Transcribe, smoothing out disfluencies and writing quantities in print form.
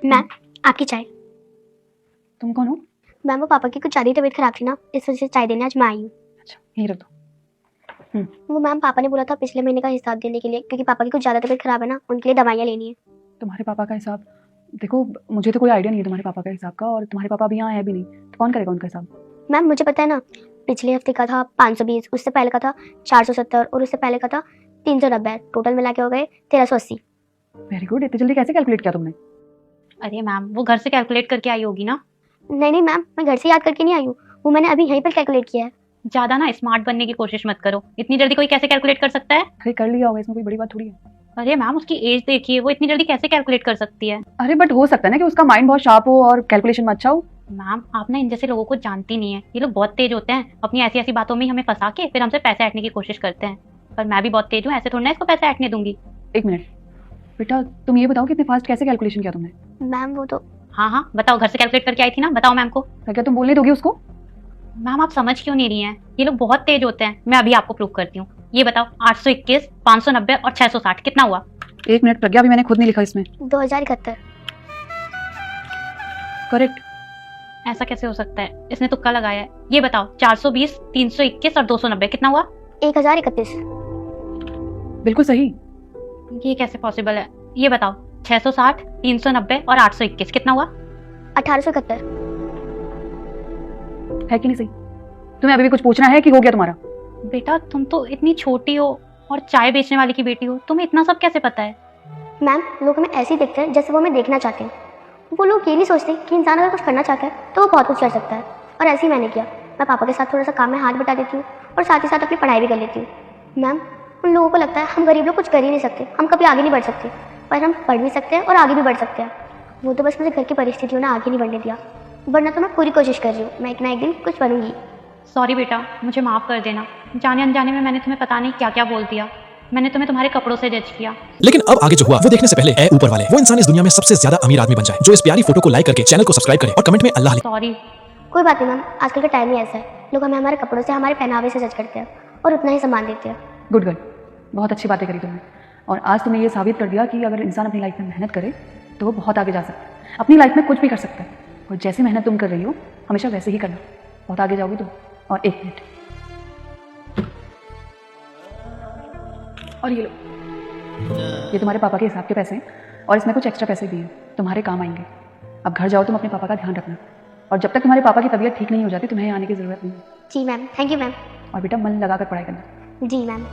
Ma'am आपकी चाय। तुम कौन हो? मैम वो पापा की कुछ ज़्यादा तबीयत खराब थी ना, इस वजह से चाय देने आज मैं आई हूँ। अच्छा यही रख दो। वो मैम पापा ने बोला था पिछले महीने का हिसाब देने के लिए, क्योंकि पापा की कुछ ज़्यादा तबीयत खराब है ना, उनके लिए दवाइयाँ लेनी है। तुम्हारे पापा का हिसाब? देखो मुझे तो कोई आइडिया नहीं है तुम्हारे पापा का हिसाब का, और तुम्हारे पापा अभी यहाँ है भी नहीं, तो कौन करेगा उनका हिसाब? मैम मुझे पता है ना, पिछले हफ्ते का था 520, उससे पहले का था 470 और उससे पहले का था 390, टोटल मिला के हो गए 1380। वेरी गुड, इतनी जल्दी कैसे कैलकुलेट किया तुमने? अरे मैम वो घर से कैलकुलेट करके आई होगी ना। नहीं मैम, मैं घर से याद करके नहीं आई हूँ, वो मैंने अभी यहीं पर कैलकुलेट किया है। ज्यादा ना स्मार्ट बनने की कोशिश मत करो, इतनी जल्दी कोई कैसे कैलकुलेट कर सकता है? अरे कर लिया होगा, इसमें कोई बड़ी बात थोड़ी है। अरे मैम उसकी एज देखिए, वो इतनी जल्दी कैसे कैलकुलेट कर सकती है? अरे बट हो सकता है ना कि उसका माइंड बहुत शार्प हो और कैलकुलेशन में अच्छा हो। मैम आप ना इन जैसे लोगों को जानती नहीं है, ये लोग बहुत तेज होते हैं, अपनी ऐसी ऐसी बातों में ही हमें फंसा के फिर हमसे पैसे ऐंठने की कोशिश करते हैं। पर मैं भी बहुत तेज हूँ, ऐसे थोड़ी ना इसको पैसे ऐंठने दूंगी। एक मिनट बेटा, तुम ये बताओ कि इतने फास्ट कैसे कैलकुलेशन किया तुमने? मैम वो तो हाँ बताओ, घर से कैलकुलेट करके आई थी ना, बताओ मैम को। क्या तुम बोलने दोगी उसको? मैम आप समझ क्यों नहीं रही हैं, ये लोग बहुत तेज होते हैं, मैं अभी आपको प्रूव करती हूँ। ये बताओ 821, 590 और 660 कितना हुआ? एक मिनट प्रज्ञा, अभी मैंने खुद नहीं लिखा इसमें। 2071। करेक्ट। ऐसा कैसे हो सकता है, इसने तुक्का लगाया है। ये बताओ 420, 321 और 290 कितना हुआ? 1031। बिल्कुल सही। ये कैसे पॉसिबल है? ये बताओ 660, 390 और 821 कितना हुआ? 1871। है कि नहीं सही? तुम्हें अभी भी कुछ पूछना है कि हो गया तुम्हारा? बेटा तुम तो इतनी छोटी हो और चाय बेचने वाले की बेटी हो, तुम्हें इतना सब कैसे पता है? मैम लोग हमें ऐसे ही देखते हैं जैसे वो हमें देखना चाहते हैं। वो लोग ये नहीं सोचते कि इंसान अगर कुछ करना चाहता है तो वो बहुत कुछ कर सकता है, और ऐसे ही मैंने किया। मैं पापा के साथ थोड़ा सा काम में हाथ बटा देती हूँ और साथ ही साथ अपनी पढ़ाई भी कर लेती हूँ। मैम उन लोगों को लगता है हम गरीब लोग कुछ कर ही नहीं सकते, हम कभी आगे नहीं बढ़ सकते, पर हम पढ़ भी सकते हैं और आगे भी बढ़ सकते हैं। वो तो बस मुझे घर की परिस्थितियों ने आगे नहीं बढ़ने दिया, वरना तो मैं पूरी कोशिश कर रही हूँ, मैं एक ना एक दिन कुछ बनूंगी। सॉरी बेटा, मुझे माफ कर देना, जाने अनजाने में मैंने तुम्हें पता नहीं क्या क्या बोल दिया। मैंने तुम्हें तुम्हारे कपड़ों से जज किया। लेकिन अब आगे जो हुआ वो देखने से पहले ऐ ऊपर वाले, वो इंसान इस दुनिया में सबसे ज्यादा अमीर आदमी बन जाए जो इस प्यारी फोटो को लाइक करके चैनल को सब्सक्राइब करे और कमेंट में अल्लाह लिखे। सॉरी। कोई बात नहीं मैम, आजकल का टाइम ही ऐसा है, लोग हमें हमारे कपड़ों से, हमारे पहनावे से जज करते हैं और उतना ही सम्मान देते हैं। गुड गर्ल, बहुत अच्छी बातें करी तुमने, और आज तुमने ये साबित कर दिया कि अगर इंसान अपनी लाइफ में मेहनत करे तो वो बहुत आगे जा सकता है, अपनी लाइफ में कुछ भी कर सकता है। और जैसी मेहनत तुम कर रही हो हमेशा वैसे ही करना, बहुत आगे जाओगी तुम। और एक मिनट, और ये लो, ये तुम्हारे पापा के हिसाब के पैसे हैं और इसमें कुछ एक्स्ट्रा पैसे भी हैं, तुम्हारे काम आएंगे। अब घर जाओ, तुम अपने पापा का ध्यान रखना, और जब तक तुम्हारे पापा की तबीयत ठीक नहीं हो जाती तुम्हें यहाँ आने की ज़रूरत नहीं है। जी मैम, थैंक यू मैम। और बेटा मन लगाकर पढ़ाई करना। जी मैम।